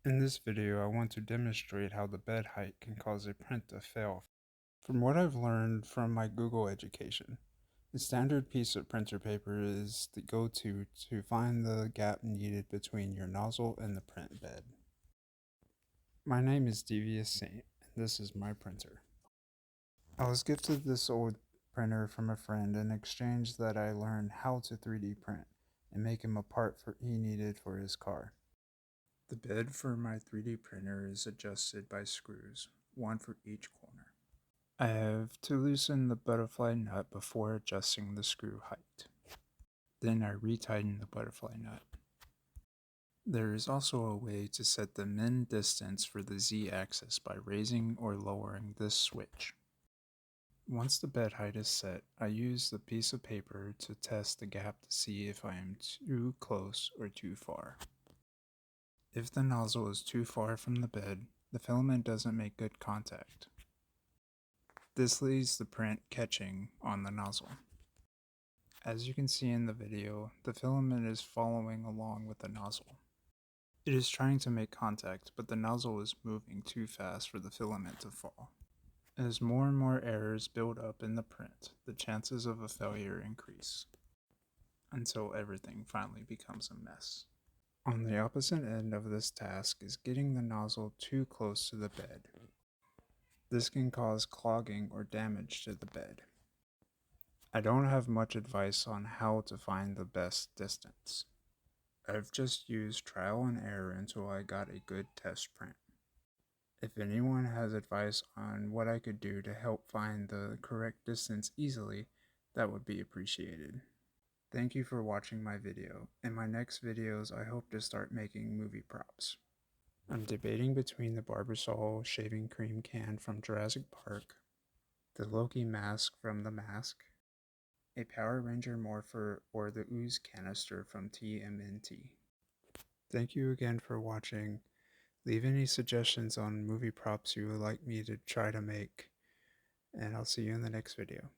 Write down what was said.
In this video, I want to demonstrate how the bed height can cause a print to fail. From what I've learned from my Google education, the standard piece of printer paper is the go-to to find the gap needed between your nozzle and the print bed. My name is Devious Saint, and this is my printer. I was gifted this old printer from a friend in exchange that I learned how to 3D print and make him a part he needed for his car. The bed for my 3D printer is adjusted by screws, one for each corner. I have to loosen the butterfly nut before adjusting the screw height. Then I retighten the butterfly nut. There is also a way to set the min distance for the Z-axis by raising or lowering this switch. Once the bed height is set, I use the piece of paper to test the gap to see if I am too close or too far. If the nozzle is too far from the bed, the filament doesn't make good contact. This leaves the print catching on the nozzle. As you can see in the video, the filament is following along with the nozzle. It is trying to make contact, but the nozzle is moving too fast for the filament to fall. As more and more errors build up in the print, the chances of a failure increase, until everything finally becomes a mess. On the opposite end of this task is getting the nozzle too close to the bed. This can cause clogging or damage to the bed. I don't have much advice on how to find the best distance. I've just used trial and error until I got a good test print. If anyone has advice on what I could do to help find the correct distance easily, that would be appreciated. Thank you for watching my video. In my next videos, I hope to start making movie props. I'm debating between the Barbasol shaving cream can from Jurassic Park, the Loki mask from The Mask, a Power Ranger morpher, or the ooze canister from TMNT. Thank you again for watching. Leave any suggestions on movie props you would like me to try to make, and I'll see you in the next video.